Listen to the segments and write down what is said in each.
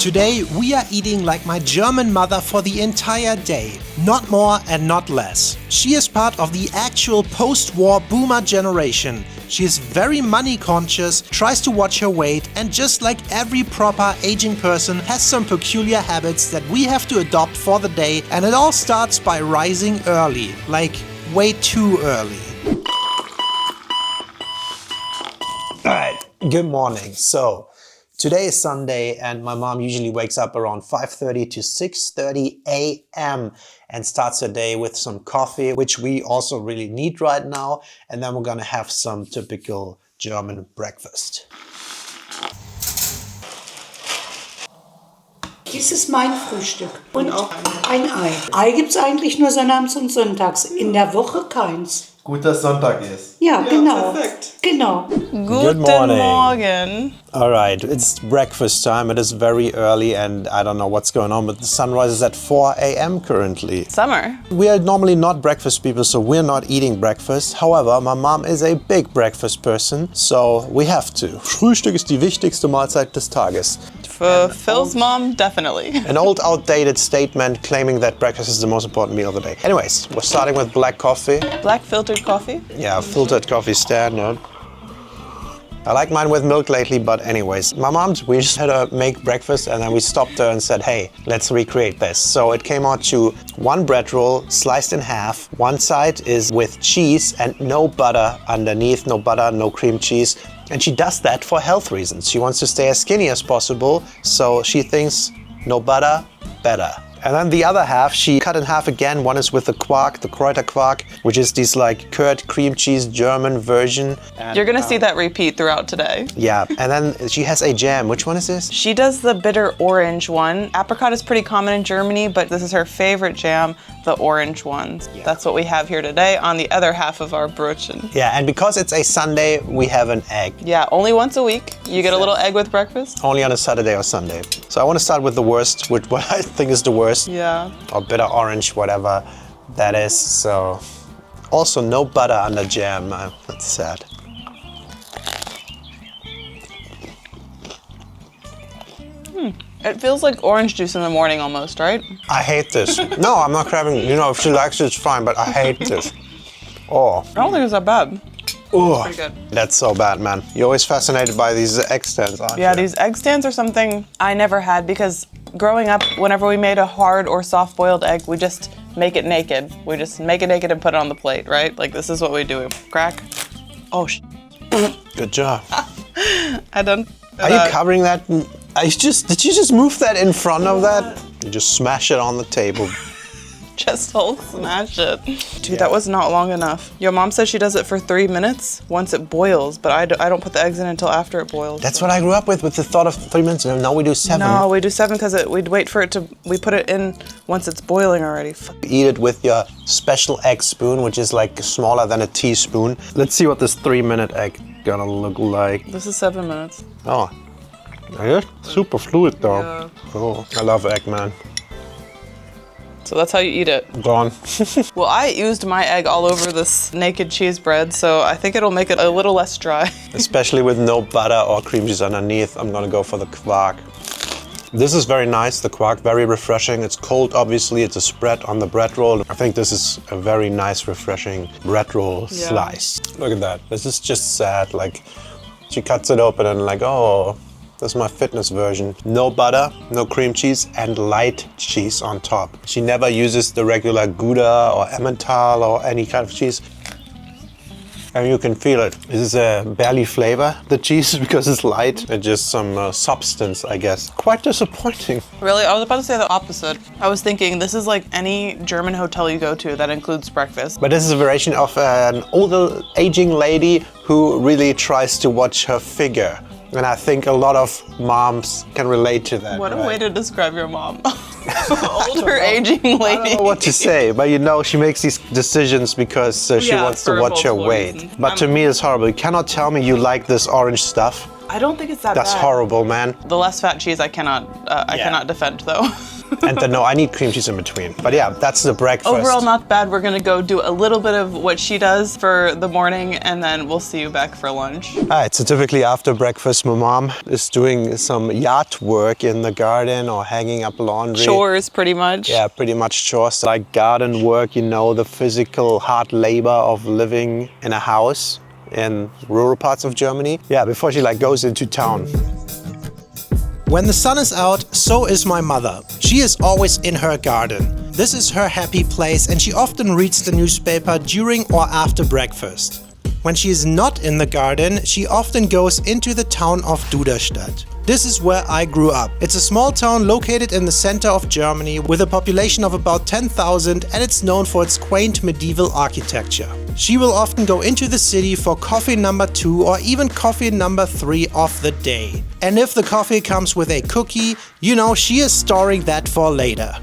Today we are eating like my German mother for the entire day. Not more and not less. She is part of the actual post-war boomer generation. She is very money conscious, tries to watch her weight, and just like every proper aging person has some peculiar habits that we have to adopt for the day, and it all starts by rising early. Like way too early. Alright, good morning. So, today is Sunday and my mom usually wakes up around 5:30 to 6:30 a.m. and starts her day with some coffee, which we also really need right now. And then we're gonna have some typical German breakfast. Dies ist mein Frühstück und ein Ei. Ei gibt's eigentlich nur sonnabends und sonntags, in der Woche keins. Gut, dass Sonntag ist. Ja, genau. Perfekt. Genau. Guten Morgen. All right, it's breakfast time. It is very early and I don't know what's going on, but the sun rises at 4 a.m. currently. Summer. We are normally not breakfast people, so we're not eating breakfast. However, my mom is a big breakfast person, so we have to. Frühstück ist die wichtigste Mahlzeit des Tages. For Phil's mom, definitely. An old outdated statement claiming that breakfast is the most important meal of the day. Anyways, we're starting with black coffee. Black filtered coffee. Yeah, filtered coffee standard. I like mine with milk lately, but anyways. My mom's, we just had to make breakfast and then we stopped her and said, hey, let's recreate this. So it came out to one bread roll sliced in half. One side is with cheese and no butter underneath, no butter, no cream cheese. And she does that for health reasons. She wants to stay as skinny as possible, so she thinks no butter, better. And then the other half, she cut in half again. One is with the quark, the Kräuter quark, which is this like curd cream cheese German version. And, You're gonna see that repeat throughout today. Yeah, and then she has a jam. Which one is this? She does the bitter orange one. Apricot is pretty common in Germany, but this is her favorite jam, the orange ones. Yeah. That's what we have here today on the other half of our Brötchen. Yeah, and because it's a Sunday, we have an egg. Yeah, only once a week. You get a little egg with breakfast. Only on a Saturday or Sunday. So I want to start with the worst, with what I think is the worst. Yeah. Or bitter orange, whatever that is. So also no butter on the jam. That's sad. It feels like orange juice in the morning almost, right? I hate this. No, I'm not grabbing. You know, if she likes it, it's fine. But I hate this. Oh. I don't think it's that bad. Oh, Pretty good. that's so bad, man. You're always fascinated by these egg stands, aren't Yeah, you? these egg stands are something I never had because growing up, whenever we made a hard or soft boiled egg, we just make it naked. We just make it naked and put it on the plate, right? Like this is what we do. Crack. Oh, Good job. I don't. Are you covering that? Did you just move that in front of that? You just smash it on the table. Just Hulk smash it. Dude, that was not long enough. Your mom says she does it for 3 minutes once it boils, but I don't put the eggs in until after it boils. That's what I grew up with the thought of 3 minutes. Now we do 7. No, we do 7 because we'd wait for it to, we put it in once it's boiling already. Eat it with your special egg spoon, which is like smaller than a teaspoon. Let's see what this 3-minute egg gonna look like. This is 7 minutes. Oh, yeah, super fluid though. Yeah. Oh, I love egg, man. So that's how you eat it. Gone. Well, I used my egg all over this naked cheese bread, so I think it'll make it a little less dry. Especially with no butter or cream cheese underneath, I'm gonna go for the quark. This is very nice, the quark, very refreshing. It's cold, obviously, it's a spread on the bread roll. I think this is a very nice, refreshing bread roll slice. Look at that, this is just sad. Like, she cuts it open and like, oh, this is my fitness version. No butter, no cream cheese, and light cheese on top. She never uses the regular Gouda or Emmental or any kind of cheese. And you can feel it. This is a barely flavor, the cheese, because it's light. It's just some substance, I guess. Quite disappointing. Really? I was about to say the opposite. I was thinking this is like any German hotel you go to that includes breakfast. But this is a variation of an older aging lady who really tries to watch her figure. And I think a lot of moms can relate to that. What a right? way to describe your mom. Older aging lady. I don't know what to say, but you know, she makes these decisions because she wants to watch her weight. reasons. But to me, it's horrible. You cannot tell me you like this orange stuff. I don't think it's that That's bad. horrible, man. The less fat cheese I cannot defend though. And then, no, I need cream cheese in between. But yeah, that's the breakfast. Overall, not bad. We're gonna go do a little bit of what she does for the morning, and then we'll see you back for lunch. All right, so typically after breakfast, my mom is doing some yard work in the garden or hanging up laundry. Chores, pretty much. Yeah, pretty much chores. Like garden work, you know, the physical hard labor of living in a house in rural parts of Germany. Yeah, before she like goes into town. When the sun is out, so is my mother. She is always in her garden. This is her happy place and she often reads the newspaper during or after breakfast. When she is not in the garden, she often goes into the town of Duderstadt. This is where I grew up. It's a small town located in the center of Germany with a population of about 10,000 and it's known for its quaint medieval architecture. She will often go into the city for coffee number 2 or even coffee number 3 of the day. And if the coffee comes with a cookie, you know she is storing that for later.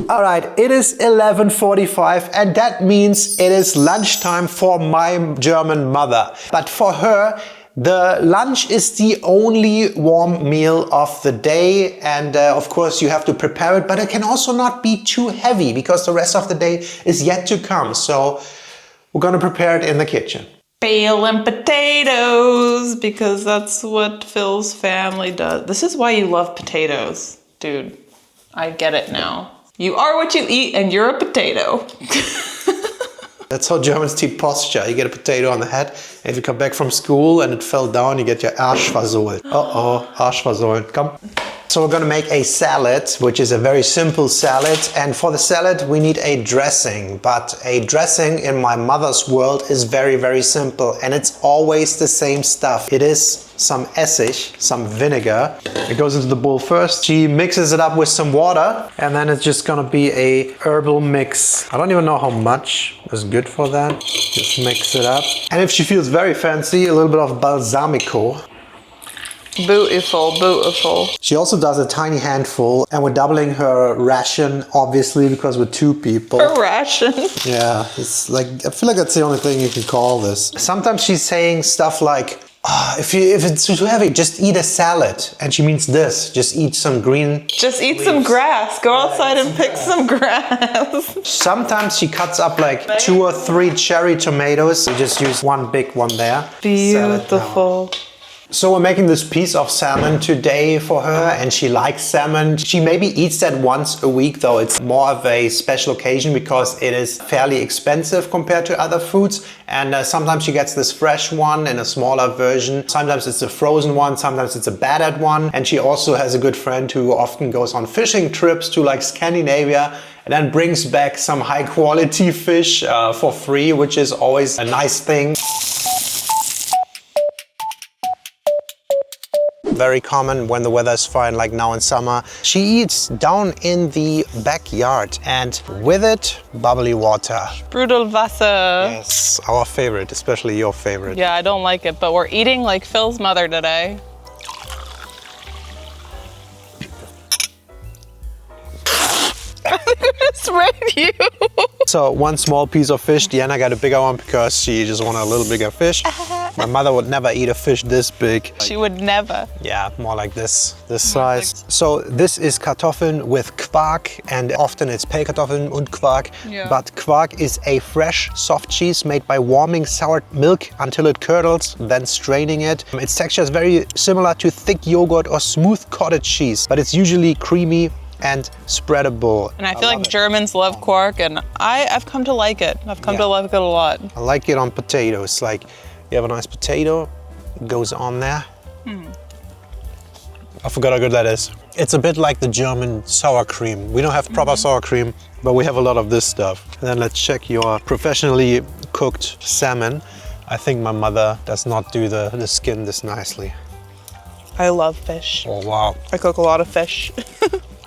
All right, it is 11:45 and that means it is lunchtime for my German mother. But for her, the lunch is the only warm meal of the day, and of course you have to prepare it, but it can also not be too heavy because the rest of the day is yet to come. So we're gonna prepare it in the kitchen. Peeling potatoes, because that's what Phil's family does. This is why you love potatoes, dude. I get it now. You are what you eat and you're a potato. That's how Germans teach posture. You get a potato on the head, and if you come back from school and it fell down, you get your Arsch versohlt. Uh-oh, Arsch versohlt. Come. So we're gonna make a salad, which is a very simple salad. And for the salad, we need a dressing. But a dressing in my mother's world is very, very simple. And it's always the same stuff. It is some Essig, some vinegar. It goes into the bowl first. She mixes it up with some water. And then it's just gonna be a herbal mix. I don't even know how much is good for that. Just mix it up. And if she feels very fancy, a little bit of balsamico. Beautiful, beautiful. She also does a tiny handful, and we're doubling her ration, obviously, because we're 2 people. A ration. Yeah, it's like, I feel like that's the only thing you can call this. Sometimes she's saying stuff like, if it's too heavy, just eat a salad. And she means this, just eat some green Just eat leaves. some grass. Go outside and pick some grass. Sometimes she cuts up like 2 or 3 cherry tomatoes. We just use one big one there. Beautiful. So we're making this piece of salmon today for her, and she likes salmon. She maybe eats that once a week, though it's more of a special occasion because it is fairly expensive compared to other foods. And sometimes she gets this fresh one in a smaller version. Sometimes it's a frozen one, sometimes it's a battered one. And she also has a good friend who often goes on fishing trips to like Scandinavia and then brings back some high quality fish for free, which is always a nice thing. Very common when the weather is fine, like now in summer. She eats down in the backyard, and with it, bubbly water. Sprudelwasser. Yes, our favorite, especially your favorite. Yeah, I don't like it, but we're eating like Phil's mother today. Sprayed you. So 1 small piece of fish. Diana got a bigger one because she just wanted a little bigger fish. My mother would never eat a fish this big. She would never. Yeah, more like this size. So this is Kartoffeln with Quark, and often it's Pellkartoffeln und Quark. Yeah. But Quark is a fresh, soft cheese made by warming soured milk until it curdles, then straining it. Its texture is very similar to thick yogurt or smooth cottage cheese, but it's usually creamy and spreadable. And I feel like Germans love quark, and I've come to like it. I've come to like it a lot. I like it on potatoes. Like, you have a nice potato, it goes on there. I forgot how good that is. It's a bit like the German sour cream. We don't have proper sour cream, but we have a lot of this stuff. And then let's check your professionally cooked salmon. I think my mother does not do the skin this nicely. I love fish. Oh, wow. I cook a lot of fish.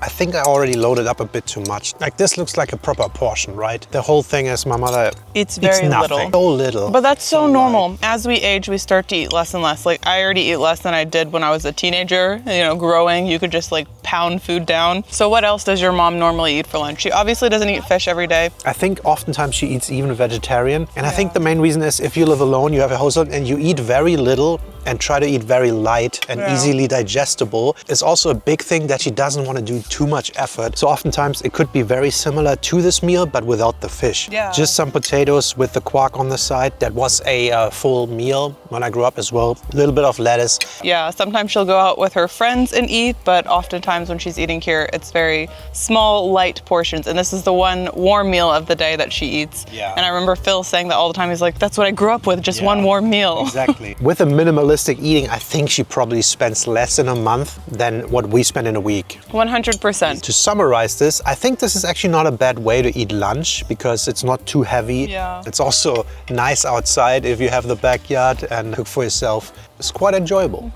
I think I already loaded up a bit too much. Like, this looks like a proper portion, right? The whole thing is my mother It's very nothing. little. So little. But that's so normal. As we age, we start to eat less and less. Like, I already eat less than I did when I was a teenager. You know, growing, you could just like pound food down. So what else does your mom normally eat for lunch? She obviously doesn't eat fish every day. I think oftentimes she eats even vegetarian. And I think the main reason is if you live alone, you have a household and you eat very little and try to eat very light and easily digestible. It's also a big thing that she doesn't want to do too much effort. So oftentimes it could be very similar to this meal, but without the fish. Yeah. Just some potatoes with the quark on the side. That was a full meal when I grew up as well. A little bit of lettuce. Yeah, sometimes she'll go out with her friends and eat, but oftentimes when she's eating here, it's very small, light portions. And this is the one warm meal of the day that she eats. Yeah. And I remember Phil saying that all the time. He's like, that's what I grew up with, just one warm meal. Exactly. With a minimalistic eating, I think she probably spends less in a month than what we spend in a week. 100%. To summarize this, I think this is actually not a bad way to eat lunch because it's not too heavy. Yeah. It's also nice outside if you have the backyard and cook for yourself. It's quite enjoyable.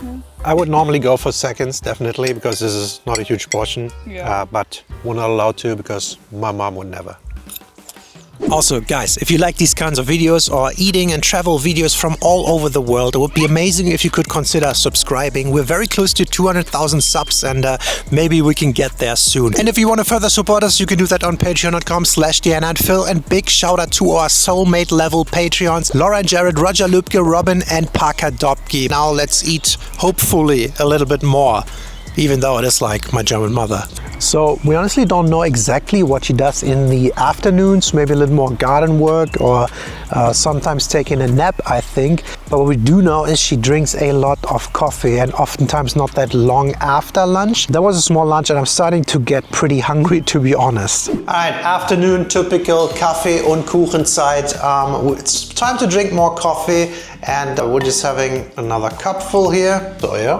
I would normally go for seconds, definitely, because this is not a huge portion. But we're not allowed to because my mom would never. Also, guys, if you like these kinds of videos or eating and travel videos from all over the world, it would be amazing if you could consider subscribing. We're very close to 200,000 subs and maybe we can get there soon. And if you want to further support us, you can do that on patreon.com/DianaandPhil. And big shout out to our soulmate level Patreons, Laura and Jared, Roger Lübke, Robin and Parker Dobke. Now let's eat, hopefully, a little bit more, even though it is like my German mother. So we honestly don't know exactly what she does in the afternoons, maybe a little more garden work or sometimes taking a nap, I think. But what we do know is she drinks a lot of coffee and oftentimes not that long after lunch. That was a small lunch and I'm starting to get pretty hungry, to be honest. All right, afternoon, typical Kaffee und Kuchenzeit. It's time to drink more coffee and we're just having another cupful here. So yeah.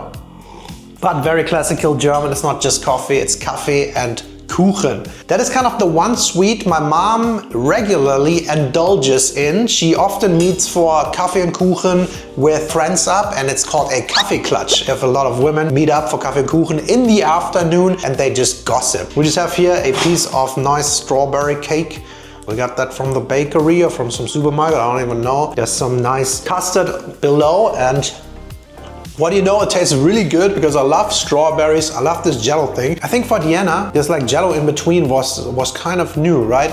But very classical German, it's not just coffee, it's Kaffee and Kuchen. That is kind of the one sweet my mom regularly indulges in. She often meets for Kaffee and Kuchen with friends up and it's called a Kaffeeklatsch. If a lot of women meet up for Kaffee and Kuchen in the afternoon and they just gossip. We just have here a piece of nice strawberry cake. We got that from the bakery or from some supermarket, I don't even know. There's some nice custard below and what do you know, it tastes really good because I love strawberries, I love this jello thing. I think for Diana, this like jello in between was kind of new, right?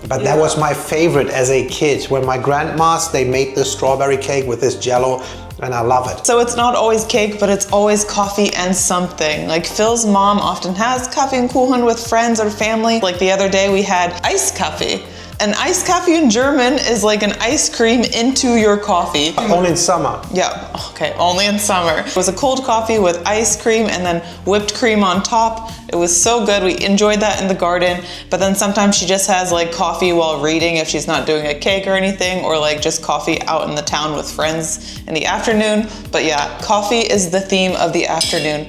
But that was my favorite as a kid. When my grandmas, they made this strawberry cake with this jello and I love it. So it's not always cake, but it's always coffee and something. Like Phil's mom often has Kaffee and Kuchen with friends or family. Like the other day we had Eiskaffee. An Eiskaffee in German is like an ice cream into your coffee. Only in summer. Yeah, okay, only in summer. It was a cold coffee with ice cream and then whipped cream on top. It was so good, we enjoyed that in the garden. But then sometimes she just has like coffee while reading if she's not doing a cake or anything, or like just coffee out in the town with friends in the afternoon. But yeah, coffee is the theme of the afternoon.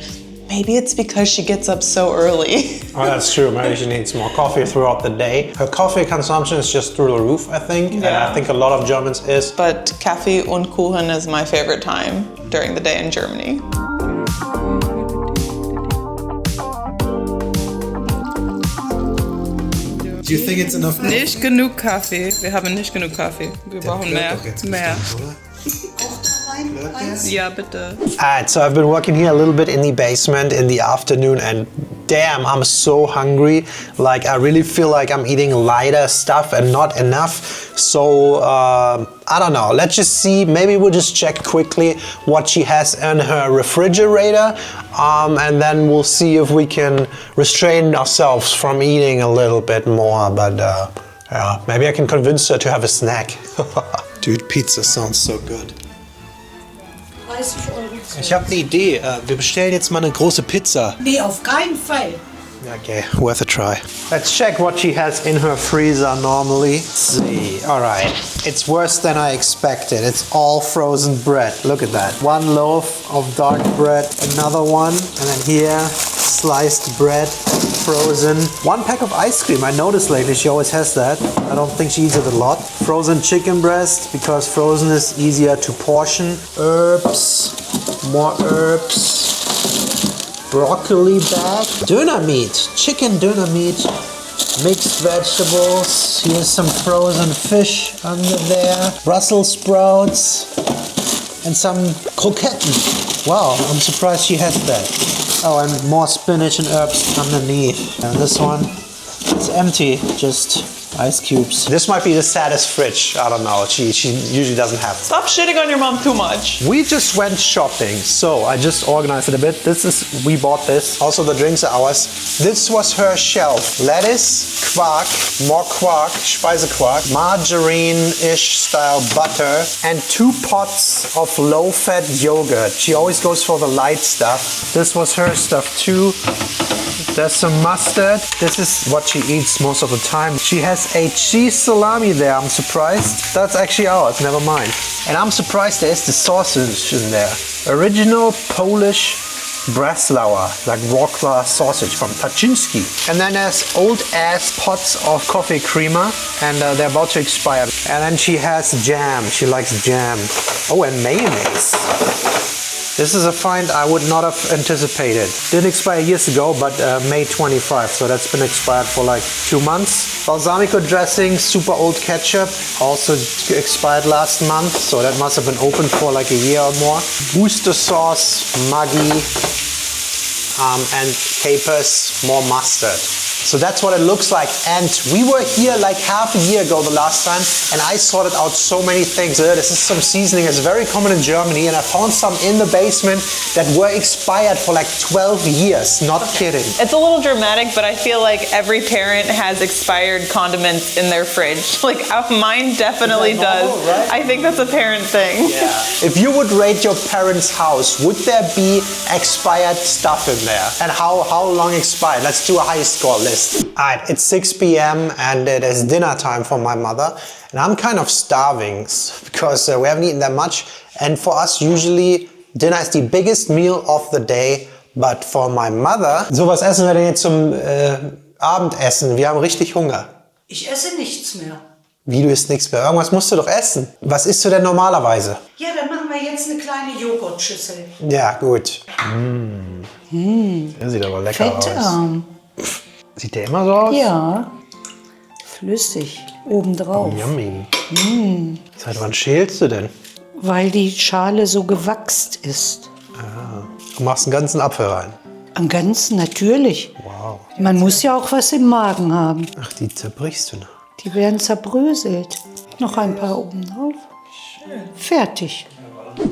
Maybe it's because she gets up so early. Oh, that's true. Maybe she needs more coffee throughout the day. Her coffee consumption is just through the roof, I think. And I think a lot of Germans is. But Kaffee und Kuchen is my favorite time during the day in Germany. Do you think it's enough? Nicht genug Kaffee. Wir haben nicht genug Kaffee. Wir brauchen mehr. Mehr. Ja, bitte. Alright, so I've been working here a little bit in the basement in the afternoon and damn, I'm so hungry. Like, I really feel like I'm eating lighter stuff and not enough. So, I don't know. Let's just see. Maybe we'll just check quickly what she has in her refrigerator. And then we'll see if we can restrain ourselves from eating a little bit more. But, yeah, maybe I can convince her to have a snack. Dude, pizza sounds so good. 30 Euro. Ich habe eine Idee. Wir bestellen jetzt mal eine große Pizza. Nee, auf keinen Fall. Okay, worth a try. Let's check what she has in her freezer normally. Let's see. All right. It's worse than I expected. It's all frozen bread. Look at that. One loaf of dark bread, another one, and then here, sliced bread, frozen. One pack of ice cream. I noticed lately she always has that. I don't think she eats it a lot. Frozen chicken breast, because frozen is easier to portion. Herbs, more herbs. Broccoli bag, doner meat, chicken doner meat, mixed vegetables. Here's some frozen fish under there, Brussels sprouts, and some croquettes. Wow, I'm surprised she has that. Oh, and more spinach and herbs underneath. And this one, it's empty, just ice cubes. This might be the saddest fridge. I don't know. She usually doesn't have. Stop shitting on your mom too much. We just went shopping, so I just organized it a bit. We bought this. Also, the drinks are ours. This was her shelf. Lettuce, quark, more quark, Speisequark, margarine-ish style butter, and 2 pots of low-fat yogurt. She always goes for the light stuff. This was her stuff too. There's some mustard. This is what she eats most of the time. She has a cheese salami there. I'm surprised. That's actually ours, never mind. And I'm surprised there's the sausage in there. Original Polish Breslauer, like Wrocław sausage from Taczynski. And then there's old ass pots of coffee creamer, and they're about to expire. And then she has jam. She likes jam. Oh, and mayonnaise. This is a find I would not have anticipated. Didn't expire years ago, but May 25, so that's been expired for like 2 months. Balsamico dressing, super old ketchup, also expired last month, so that must have been open for like a year or more. Worcester sauce, Maggi, and capers, more mustard. So that's what it looks like. And we were here like half a year ago the last time, and I sorted out so many things. This is some seasoning. It's very common in Germany, and I found some in the basement that were expired for like 12 years. Not kidding. It's a little dramatic, but I feel like every parent has expired condiments in their fridge. Like mine definitely does. Right? I think that's a parent thing. Yeah. If you would rate your parents' house, would there be expired stuff in there? And how long expired? Let's do a high score list. Alright, it's 6 p.m. and it is dinner time for my mother, and I'm kind of starving because we haven't eaten that much, and for us usually dinner is the biggest meal of the day, but for my mother... So, was essen wir denn jetzt zum Abendessen? Wir haben richtig Hunger. Ich esse nichts mehr. Wie, du isst nichts mehr? Irgendwas musst du doch essen. Was isst du denn normalerweise? Ja, dann machen wir jetzt eine kleine Joghurtschüssel. Ja, gut. Der sieht aber lecker aus. Sieht der immer so aus? Ja, flüssig, obendrauf. Yummy. Seit wann schälst du denn? Weil die Schale so gewachst ist. Ah. Du machst einen ganzen Apfel rein? Am Ganzen, natürlich. Wow. Man muss ja auch was im Magen haben. Ach, die zerbrichst du noch. Die werden zerbröselt. Noch ein paar obendrauf. Fertig.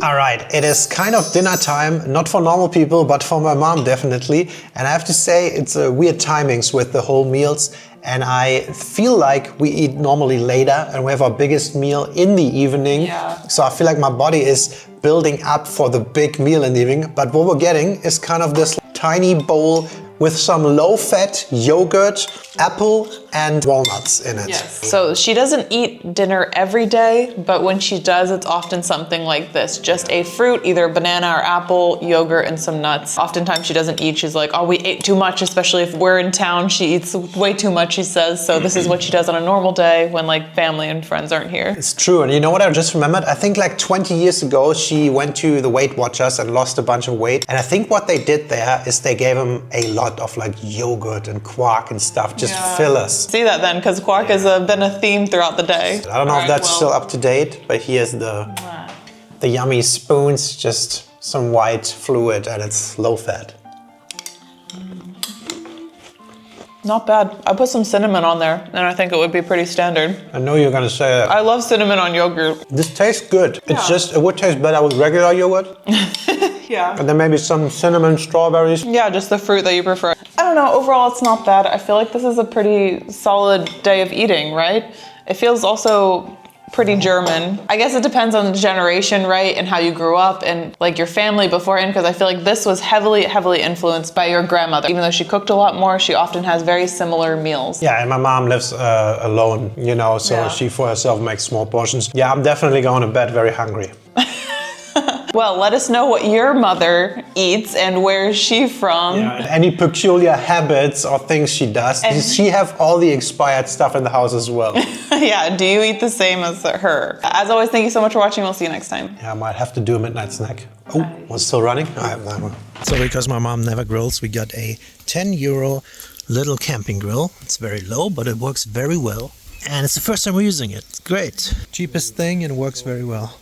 Alright, it is kind of dinner time, not for normal people, but for my mom definitely. And I have to say, it's weird timings with the whole meals. And I feel like we eat normally later and we have our biggest meal in the evening. Yeah. So I feel like my body is building up for the big meal in the evening. But what we're getting is kind of this tiny bowl with some low-fat yogurt, apple, and walnuts in it. Yes. So she doesn't eat dinner every day, but when she does, it's often something like this. Just a fruit, either a banana or apple, yogurt, and some nuts. Oftentimes she doesn't eat. She's like, oh, we ate too much, especially if we're in town. She eats way too much, she says. So this is what she does on a normal day when like family and friends aren't here. It's true. And you know what I just remembered? I think like 20 years ago, she went to the Weight Watchers and lost a bunch of weight. And I think what they did there is they gave him a lot of like yogurt and quark and stuff, just fill us. See that then, because quark has been a theme throughout the day. I don't know if that's still up to date, but here's the yummy spoons, just some white fluid, and it's low fat. Not bad. I put some cinnamon on there, and I think it would be pretty standard. I know you're gonna say that. I love cinnamon on yogurt. This tastes good. It's just, it would taste better with regular yogurt. Yeah. And then maybe some cinnamon, strawberries. Yeah, just the fruit that you prefer. I don't know, overall it's not bad. I feel like this is a pretty solid day of eating, right? It feels also pretty German. I guess it depends on the generation, right? And how you grew up and like your family beforehand, because I feel like this was heavily influenced by your grandmother. Even though she cooked a lot more, she often has very similar meals. Yeah, and my mom lives alone, you know, so she for herself makes small portions. Yeah, I'm definitely going to bed very hungry. Well, let us know what your mother eats and where is she from. Yeah, any peculiar habits or things she does. Does she have all the expired stuff in the house as well? Yeah, do you eat the same as her? As always, thank you so much for watching. We'll see you next time. Yeah, I might have to do a midnight snack. Oh, was still running? All right, so because my mom never grills, we got a 10 euro little camping grill. It's very low, but it works very well. And it's the first time we're using it. It's great. Cheapest thing and works very well.